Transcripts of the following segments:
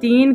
3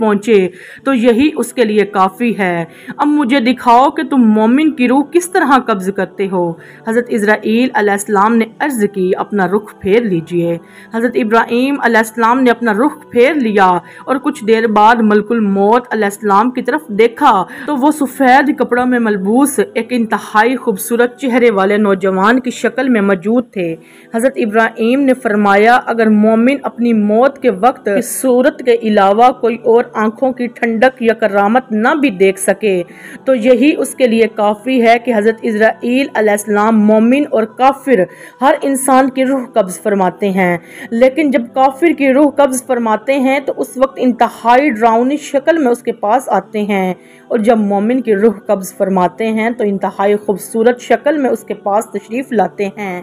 پہنچے تو یہی اس کے لیے کافی ہے۔ اب مجھے دکھاؤ کہ تم مومن کی روح کس طرح قبض کرتے ہو۔ حضرت اسرائیل علیہ السلام نے عرض کی اپنا رخ پھیر لیجئے۔ حضرت ابراہیم علیہ السلام نے اپنا رخ پھیر لیا اور کچھ دیر بعد ملک الموت علیہ السلام کی طرف دیکھا تو وہ سفید کپڑوں میں ملبوس ایک انتہائی خوبصورت چہرے والے نوجوان کی شکل میں موجود تھے۔ حضرت ابراہیم نے فرمایا اگر مومن اپنی موت کے وقت اس صورت کے علاوہ کوئی اور آنکھوں کی ٹھنڈک یا کرامت نہ بھی دیکھ سکے تو یہی اس کے لیے کافی ہے کہ حضرت اسرائیل علیہ السلام مومن اور کافر ہر انسان کی روح قبض فرماتے ہیں، لیکن جب کافر کی روح قبض فرماتے ہیں تو اس وقت انتہائی ڈراؤنی شکل میں اس کے پاس آتے ہیں، اور جب مومن کی روح قبض فرماتے ہیں تو انتہائی خوبصورت شکل میں اس کے پاس تشریف لاتے ہیں،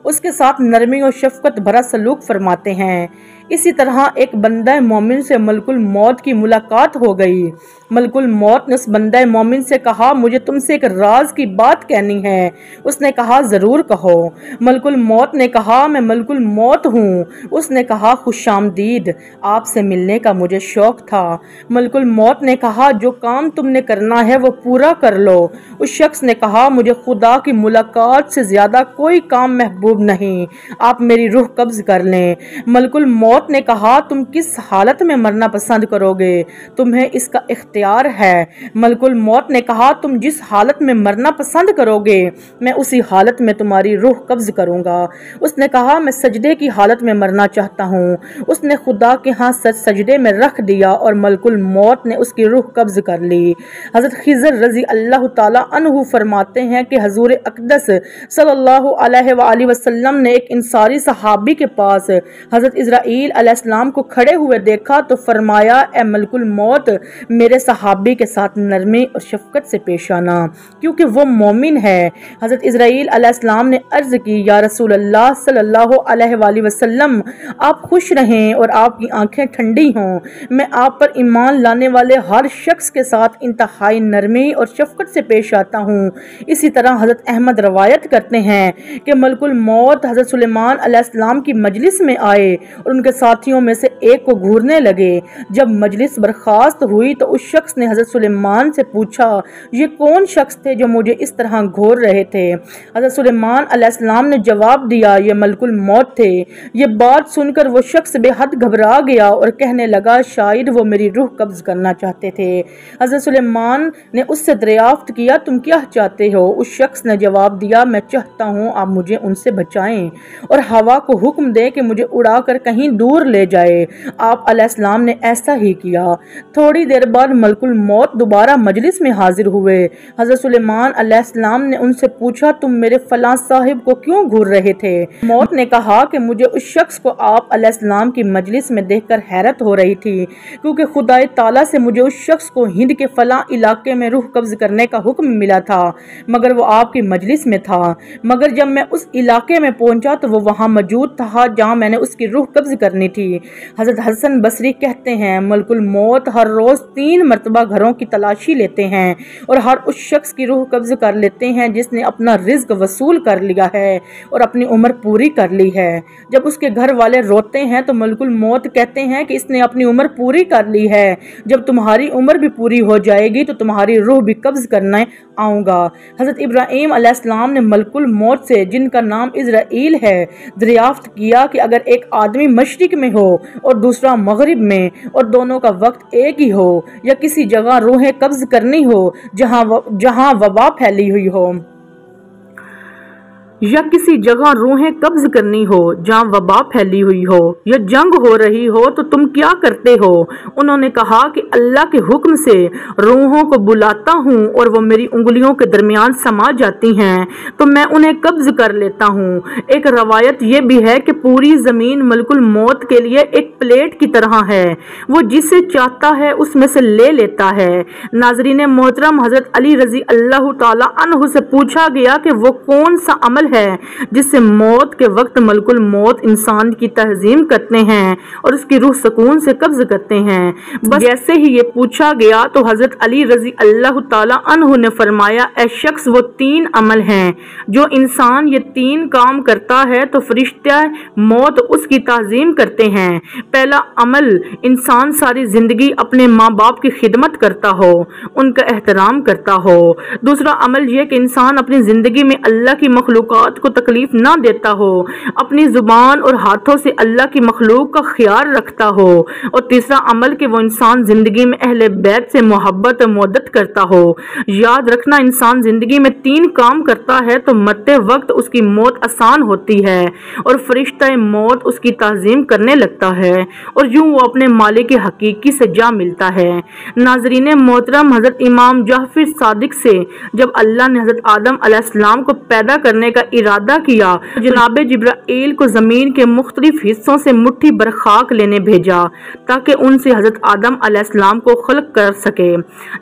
اس کے ساتھ نرمی اور شفقت بھرا سلوک فرماتے ہیں۔ اسی طرح ایک بندہ مومن سے ملک الموت کی ملاقات ہو گئی۔ ملک الموت نے اس بندہ مومن سے کہا مجھے تم سے ایک راز کی بات کہنی ہے۔ اس نے کہا ضرور کہو۔ ملک الموت نے کہا میں ملک الموت ہوں۔ اس نے کہا خوش آمدید، آپ سے ملنے کا مجھے شوق تھا۔ ملک الموت نے کہا جو کام تم نے کرنا ہے وہ پورا کر لو۔ اس شخص نے کہا مجھے خدا کی ملاقات سے زیادہ کوئی کام محبوب نہیں، آپ میری روح قبض کر لیں۔ ملک الموت نے کہا تم کس حالت میں مرنا پسند کرو گے، تمہیں اس کا اختیار ہے۔ ملک الموت نے کہا تم جس حالت میں مرنا پسند کرو گے میں اسی حالت میں تمہاری روح قبض کروں گا۔ اس نے کہا میں سجدے کی حالت میں مرنا چاہتا ہوں۔ اس نے خدا کے ہاں سجدے میں رکھ دیا اور ملک الموت نے اس کی روح قبض کر لی۔ حضرت خضر رضی اللہ تعالیٰ عنہ فرماتے ہیں کہ حضور اقدس صلی اللہ علیہ وآلہ وسلم نے ایک انصاری صحابی کے پاس حضرت اسرائیل علیہ السلام کو کھڑے ہوئے دیکھا تو فرمایا اے ملک الموت میرے صحابی کے ساتھ نرمی اور شفقت سے پیش آنا کیونکہ وہ مومن ہے۔ حضرت اسرائیل علیہ السلام نے عرض کی یا رسول اللہ صلی اللہ علیہ وآلہ وسلم آپ خوش رہیں اور آپ کی آنکھیں ٹھنڈی ہوں، میں آپ پر ایمان لانے والے ہر شخص کے ساتھ انتہائی نرمی اور شفقت سے پیش آتا ہوں۔ اسی طرح حضرت احمد روایت کرتے ہیں کہ ملک الموت حضرت سلیمان علیہ السلام کی مجلس میں آئے اور ان کے ساتھیوں میں سے ایک کو گھورنے لگے۔ جب مجلس برخاست ہوئی تو اس شخص نے حضرت سلیمان سے پوچھا یہ کون شخص تھے جو مجھے اس طرح گھور رہے تھے؟ حضرت سلیمان علیہ السلام نے جواب دیا یہ ملک الموت تھے۔ یہ بات سن کر وہ شخص بے حد گھبرا گیا اور کہنے لگا شاید وہ میری روح قبض کرنا چاہتے تھے۔ حضرت سلیمان نے اس سے دریافت کیا تم کیا چاہتے ہو؟ اس شخص نے جواب دیا میں چاہتا ہوں آپ مجھے ان سے بچائیں اور ہوا کو حکم دیں کہ مجھے اڑا کر کہیں دور لے جائے۔ آپ علیہ السلام نے ایسا ہی کیا۔ تھوڑی دیر بعد ملک الموت دوبارہ مجلس میں حاضر ہوئے۔ حضرت سلیمان علیہ السلام نے ان سے پوچھا تم میرے فلاں صاحب کو کیوں گھور رہے تھے؟ موت نے کہا کہ مجھے اس شخص کو آپ علیہ السلام کی مجلس میں دیکھ کر حیرت ہو رہی تھی کیونکہ خدا تعالیٰ سے مجھے اس شخص کو ہند کے فلاں علاقے میں روح قبض کرنے کا حکم ملا تھا مگر وہ آپ کی مجلس میں تھا، مگر جب میں اس علاقے میں پہنچا تو وہ وہاں موجود تھا جہاں میں نے اس کی روح قبض کرنی تھی۔ حضرت حسن بصری کہتے ہیں ملک الموت ہر روز 3 مرتبہ گھروں کی تلاشی لیتے ہیں اور ہر اس شخص کی روح قبض کر لیتے ہیں جس نے اپنا رزق وصول کر لیا ہے اور اپنی عمر پوری کر لی ہے۔ جب اس کے گھر والے روتے ہیں تو ملک الموت کہتے ہیں کہ اس نے اپنی عمر پوری کر لی ہے، جب تمہاری عمر بھی پوری ہو جائے گی تو تمہاری روح بھی قبض کرنے آؤں گا۔ حضرت ابراہیم علیہ السلام نے ملک الموت سے جن کا نام اسرائیل ہے دریافت کیا کہ اگر ایک آدمی مشرق میں ہو اور دوسرا مغرب میں اور دونوں کا وقت ایک ہی ہو یا کسی جگہ روحیں قبض کرنی ہو جہاں وبا پھیلی ہوئی ہو یا کسی جگہ روحیں قبض کرنی ہو جہاں وبا پھیلی ہوئی ہو یا جنگ ہو رہی ہو تو تم کیا کرتے ہو؟ انہوں نے کہا کہ اللہ کے حکم سے روحوں کو بلاتا ہوں اور وہ میری انگلیوں کے درمیان سما جاتی ہیں تو میں انہیں قبض کر لیتا ہوں۔ ایک روایت یہ بھی ہے کہ پوری زمین ملک الموت کے لیے ایک پلیٹ کی طرح ہے، وہ جسے چاہتا ہے اس میں سے لے لیتا ہے۔ ناظرین محترم، حضرت علی رضی اللہ تعالیٰ عنہ سے پوچھا گیا کہ وہ کون سا عمل ہے جس سے موت کے وقت ملک الموت انسان کی تعظیم کرتے ہیں اور اس کی روح سکون سے قبض کرتے ہیں۔ بس جیسے ہی یہ پوچھا گیا تو حضرت علی رضی اللہ تعالیٰ عنہ نے فرمایا، اے شخص، وہ 3 عمل ہیں جو انسان یہ 3 کام کرتا ہے تو فرشتہ موت اس کی تعظیم کرتے ہیں۔ پہلا عمل، انسان ساری زندگی اپنے ماں باپ کی خدمت کرتا ہو، ان کا احترام کرتا ہو۔ دوسرا عمل یہ کہ انسان اپنی زندگی میں اللہ کی مخلوقات کو تکلیف نہ دیتا ہو، اپنی زبان اور ہاتھوں سے اللہ کی مخلوق کا خیال رکھتا ہو۔ اور تیسرا عمل کہ وہ انسان زندگی میں اہل بیت سے محبت و مودت کرتا ہو۔ یاد رکھنا، انسان زندگی میں 3 کام کرتا ہے تو مرتے وقت اس کی موت آسان ہوتی ہے اور فرشتہ موت اس کی تعظیم کرنے لگتا ہے اور یوں وہ اپنے مالک حقیقی سے جا ملتا ہے۔ ناظرین محترم، حضرت امام جعفر صادق سے جب اللہ نے حضرت آدم علیہ السلام کو پیدا کرنے کا ارادہ کیا، جناب جبرائیل کو زمین کے مختلف حصوں سے مٹھی بھر خاک لینے بھیجا تاکہ ان سے حضرت آدم علیہ السلام کو خلق کر سکے۔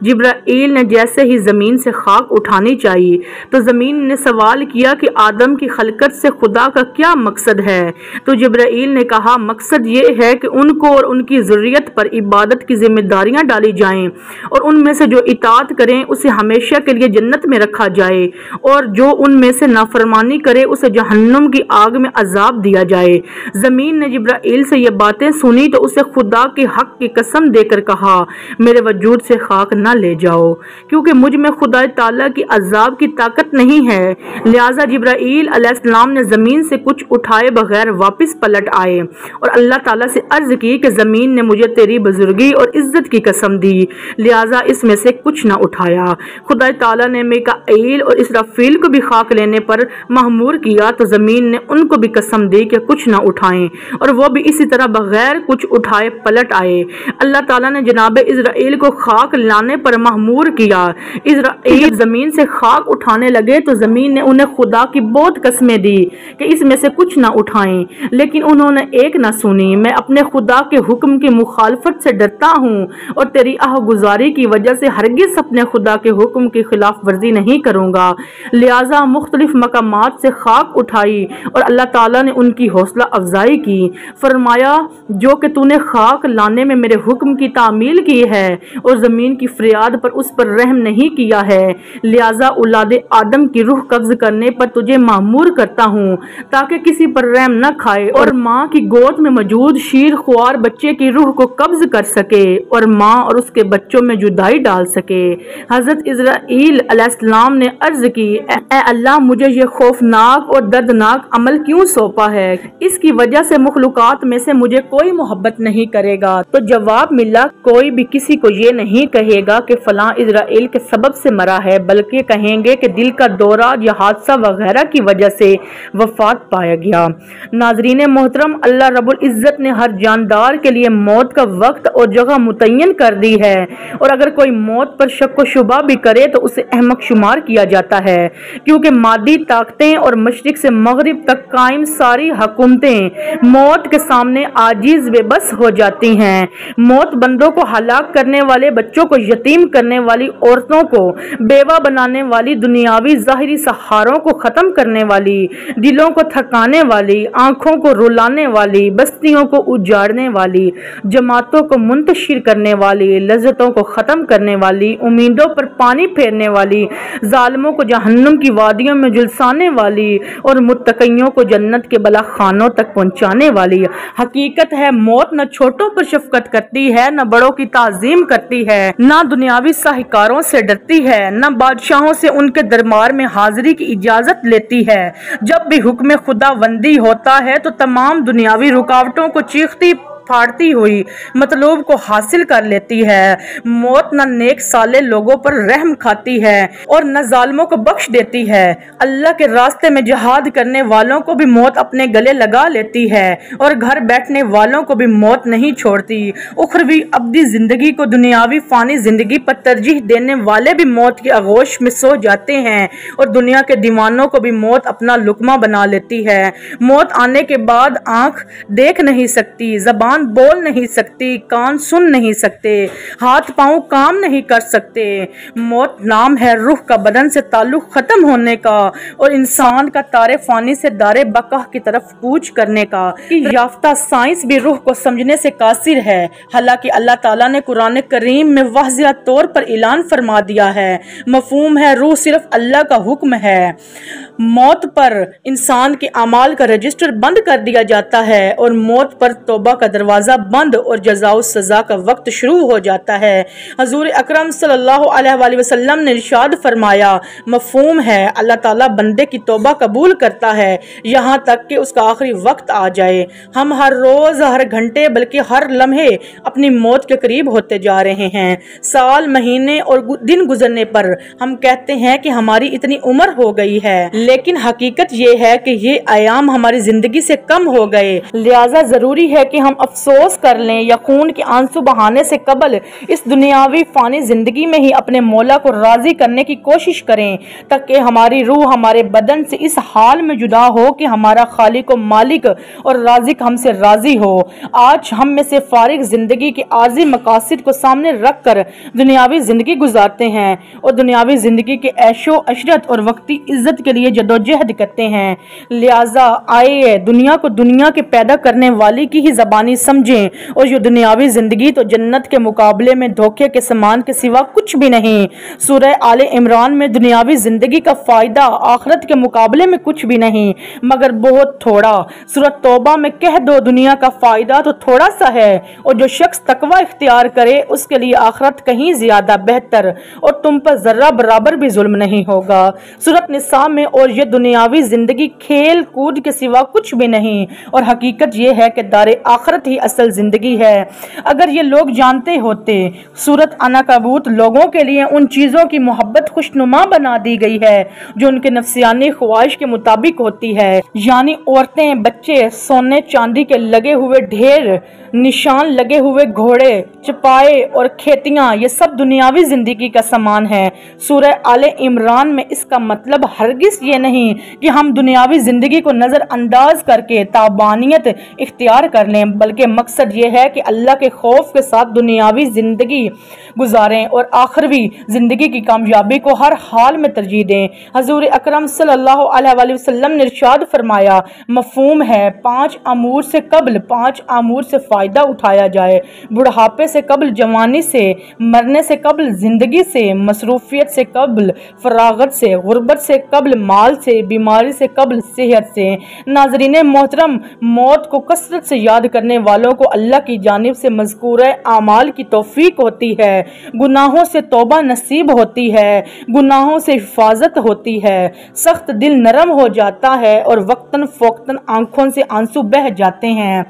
جبرائیل نے جیسے ہی زمین سے خاک اٹھانی چاہی تو زمین نے سوال کیا کہ آدم کی خلقت سے خدا کا کیا مقصد ہے؟ تو جبرائیل نے کہا، مقصد یہ ہے کہ ان کو اور ان کی ذریت پر عبادت کی ذمہ داریاں ڈالی جائیں اور ان میں سے جو اطاعت کریں اسے ہمیشہ کے لیے جنت میں رکھا جائے اور جو ان میں سے نافرمانی کرے اسے جہنم کی آگ میں عذاب دیا جائے۔ زمین نے جبرائیل سے یہ باتیں سنی تو اسے خدا کے حق کی قسم دے کر کہا، میرے وجود سے خاک نہ لے جاؤ کیونکہ مجھ میں خدا تعالیٰ کی عذاب کی طاقت نہیں ہے۔ لہٰذا جبرائیل علیہ السلام نے زمین سے کچھ اٹھائے بغیر واپس پلٹ آئے اور اللہ تعالیٰ سے عرض کی کہ زمین نے مجھے تیری بزرگی اور عزت کی قسم دی، لہٰذا اس میں سے کچھ نہ اٹھایا۔ خدا تعالیٰ نے میکائیل اور اسرافیل کو بھی خاک لینے پر مأمور کیا تو زمین نے ان کو بھی قسم دی کہ کچھ نہ اٹھائیں اور وہ بھی اسی طرح بغیر کچھ اٹھائے پلٹ آئے۔ اللہ تعالیٰ نے جناب اسرائیل کو خاک لانے پر مأمور کیا۔ اسرائیل زمین سے خاک اٹھانے لگے تو زمین نے انہیں خدا کی بہت قسمیں دی کہ اس میں سے کچھ نہ اٹھائیں، لیکن انہوں نے ایک نہ سنی۔ میں اپنے خدا کے حکم کی مخالفت سے ڈرتا ہوں اور تیری گزاری کی وجہ سے ہرگز اپنے خدا کے حکم کی خلاف ورزی نہیں کروں گا۔ لہٰذا مختلف مقامات سے خاک اٹھائی اور اللہ تعالیٰ نے ان کی حوصلہ افزائی کی۔ فرمایا، جو کہ تو نے خاک لانے میں میرے حکم کی تعمیل کی ہے اور زمین کی فریاد پر اس پر رحم نہیں کیا ہے، لہٰذا اولاد آدم کی روح قبض کرنے پر تجھے مأمور کرتا ہوں تاکہ کسی پر رحم نہ کھائے اور ماں کی گود میں موجود شیر خوار بچے کی روح کو قبض کر سکے اور ماں اور اس کے بچوں میں جدائی ڈال سکے۔ حضرت اسرائیل علیہ السلام نے عرض کی، اے اللہ، مجھے یہ خوفناک اور دردناک عمل کیوں سونپا ہے؟ اس کی وجہ سے مخلوقات میں سے مجھے کوئی محبت نہیں کرے گا۔ تو جواب ملا، کوئی بھی کسی کو یہ نہیں کہے گا کہ فلاں اسرائیل کے سبب سے مرا ہے، بلکہ کہیں گے کہ دل کا دورہ یا حادثہ وغیرہ کی وجہ سے وفات پایا گیا۔ ناظرین محترم، اللہ رب العزت نے ہر جاندار کے لیے موت کا وقت اور جگہ متعین کر دی ہے اور اگر کوئی موت پر شک و شبہ بھی کرے تو اسے احمق شمار کیا جاتا ہے، کیونکہ مادی طاقتیں اور مشرق سے مغرب تک قائم ساری حکومتیں موت کے سامنے عاجز بے بس ہو جاتی ہیں۔ موت بندوں کو ہلاک کرنے والے، بچوں کو یتیم کرنے والی، عورتوں کو بیوہ بنانے والی، دنیاوی ظاہری سہاروں کو ختم کرنے والی، دلوں کو تھکانے والی، آنکھوں کو رلانے والی، بستیوں کو اجاڑنے والی، جماعتوں کو منتشر کرنے والی، لذتوں کو ختم کرنے والی، امیدوں پر پانی پھیرنے والی، ظالموں کو جہنم کی وادیوں میں جلسانے والی اور متقیوں کو جنت کے بلا خانوں تک پہنچانے والی۔ حقیقت ہے، موت نہ چھوٹوں پر شفقت کرتی ہے، نہ بڑوں کی تعظیم کرتی ہے، نہ دنیاوی ساہوکاروں سے ڈرتی ہے، نہ بادشاہوں سے ان کے دربار میں حاضری کی اجازت لیتی ہے۔ جب بھی حکم خدا بندی ہوتا ہے تو تمام دنیاوی رکاوٹوں کو چیختی پھاڑتی ہوئی مطلوب کو حاصل کر لیتی ہے۔ موت نہ نیک صالح لوگوں پر رحم کھاتی ہے اور نہ ظالموں کو بخش دیتی ہے۔ اللہ کے راستے میں جہاد کرنے والوں کو بھی موت اپنے گلے لگا لیتی ہے اور گھر بیٹھنے والوں کو بھی موت نہیں چھوڑتی۔ اخروی ابدی زندگی کو دنیاوی فانی زندگی پر ترجیح دینے والے بھی موت کی آغوش میں سو جاتے ہیں اور دنیا کے دیوانوں کو بھی موت اپنا لقمہ بنا لیتی ہے۔ موت آنے کے بعد آنکھ دیکھ نہیں سکتی، زبان زبان بول نہیں سکتی، کان سن نہیں سکتے، ہاتھ پاؤں کام نہیں کر سکتے۔ موت نام ہے روح کا بدن سے تعلق ختم ہونے کا اور انسان کا تار فانی سے دار بقا کی طرف کوچ کرنے کا۔ یافتہ سائنس بھی روح کو سمجھنے سے قاصر ہے، حالانکہ اللہ تعالیٰ نے قرآن کریم میں واضح طور پر اعلان فرما دیا ہے۔ مفہوم ہے روح صرف اللہ کا حکم ہے۔ موت پر انسان کے اعمال کا رجسٹر بند کر دیا جاتا ہے اور موت پر توبہ کا دروازہ بند اور جزا و سزا کا وقت شروع ہو جاتا ہے۔ حضور اکرم صلی اللہ علیہ وآلہ وسلم نے ارشاد فرمایا، مفہوم ہے اللہ تعالیٰ بندے کی توبہ قبول کرتا ہے یہاں تک کہ اس کا آخری وقت آ جائے۔ ہم ہر روز، ہر گھنٹے، بلکہ ہر لمحے اپنی موت کے قریب ہوتے جا رہے ہیں۔ سال، مہینے اور دن گزرنے پر ہم کہتے ہیں کہ ہماری اتنی عمر ہو گئی ہے، لیکن حقیقت یہ ہے کہ یہ ایام ہماری زندگی سے کم ہو گئے۔ لہٰذا ضروری ہے کہ ہم افسوس کر لیں یا خون کے آنسو بہانے سے قبل اس دنیاوی فانی زندگی میں ہی اپنے مولا کو راضی کرنے کی کوشش کریں، تاکہ ہماری روح ہمارے بدن سے اس حال میں جدا ہو کہ ہمارا خالق و مالک اور رازق ہم سے راضی ہو۔ آج ہم میں سے فارغ زندگی کے عارضی مقاصد کو سامنے رکھ کر دنیاوی زندگی گزارتے ہیں اور دنیاوی زندگی کے عیش و عشرت اور وقتی عزت کے لیے جدوجہد کرتے ہیں۔ لہٰذا آئیے دنیا کو دنیا کے پیدا کرنے والی کی ہی زبانی سمجھیں اور یہ دنیاوی زندگی تو جنت کے مقابلے میں دھوکے کے سامان کے سوا کچھ بھی نہیں۔ سورہ آل عمران میں دنیاوی زندگی کا فائدہ آخرت کے مقابلے میں کچھ بھی نہیں مگر بہت تھوڑا۔ سورہ توبہ میں کہہ دو دنیا کا فائدہ تو تھوڑا سا ہے اور جو شخص تقوی اختیار کرے اس کے لیے آخرت کہیں زیادہ بہتر اور تم پر ذرہ برابر بھی ظلم نہیں ہوگا۔ سورۃ نساء میں اور یہ دنیاوی زندگی کھیل کود کے سوا کچھ بھی نہیں اور حقیقت یہ ہے کہ دار آخرت ہی اصل زندگی ہے۔ اگر یہ لوگ جانتے ہوتے۔ سورۃ عنکبوت لوگوں کے لیے ان چیزوں کی محبت خوشنما بنا دی گئی ہے جو ان کے نفسیانی خواہش کے مطابق ہوتی ہے، یعنی عورتیں، بچے، سونے چاندی کے لگے ہوئے ڈھیر، نشان لگے ہوئے گھوڑے، چپائے اور کھیتیاں، یہ سب دنیاوی زندگی کا سامان ہے۔ سورہ آل عمران میں اس کا مطلب ہرگز یہ نہیں کہ ہم دنیاوی زندگی کو نظر انداز کر کے تابانیت اختیار کر لیں، بلکہ مقصد یہ ہے کہ اللہ کے خوف کے ساتھ دنیاوی زندگی گزاریں اور آخروی زندگی کی کامیابی کو ہر حال میں ترجیح دیں۔ حضور اکرم صلی اللہ علیہ وآلہ وسلم نے ارشاد فرمایا، مفہوم ہے 5 امور سے قبل 5 امور سے فائدہ اٹھایا جائے، بڑھاپے سے قبل جوانی سے، مرنے سے قبل زندگی سے، مصروفیت سے قبل فراغت سے، غربت سے قبل مال سے، بیماری سے قبل صحت سے۔ ناظرین محترم، موت کو کثرت سے یاد کرنے والوں کو اللہ کی جانب سے مذکورہ اعمال کی توفیق ہوتی ہے، گناہوں سے توبہ نصیب ہوتی ہے، گناہوں سے حفاظت ہوتی ہے، سخت دل نرم ہو جاتا ہے اور وقتاً فوقتاً آنکھوں سے آنسو بہہ جاتے ہیں،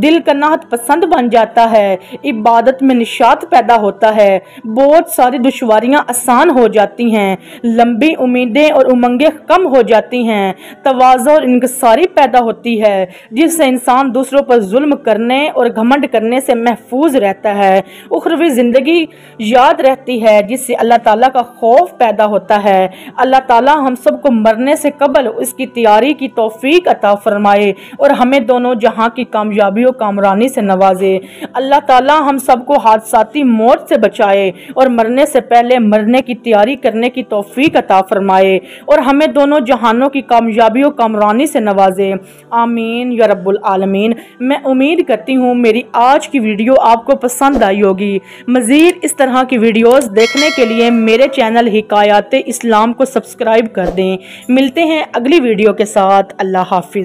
دل کا نہت پسند بن جاتا ہے، عبادت میں نشاط پیدا ہوتا ہے، بہت ساری دشواریاں آسان ہو جاتی ہیں، لمبی امیدیں اور امنگیں کم ہو جاتی ہیں، تواضع اور انکساری پیدا ہوتی ہے جس سے انسان دوسروں پر ظلم کرنے اور گھمنڈ کرنے سے محفوظ رہتا ہے، اخروی زندگی یاد رہتی ہے جس سے اللہ تعالیٰ کا خوف پیدا ہوتا ہے۔ اللہ تعالیٰ ہم سب کو مرنے سے قبل اس کی تیاری کی توفیق عطا فرمائے اور ہمیں دونوں جہاں کی کامیابی و کامرانی سے نوازے۔ اللہ تعالیٰ ہم سب کو حادثاتی موت سے بچائے اور مرنے سے پہلے مرنے کی تیاری کرنے کی توفیق عطا فرمائے اور ہمیں دونوں جہانوں کی کامیابی و کامرانی سے نوازے، آمین یا رب العالمین۔ میں امید کرتی ہوں میری آج کی ویڈیو آپ کو پسند آئی ہوگی۔ مزید اس طرح کی ویڈیوز دیکھنے کے لیے میرے چینل حکایات اسلام کو سبسکرائب کر دیں۔ ملتے ہیں اگلی ویڈیو کے ساتھ، اللہ حافظ۔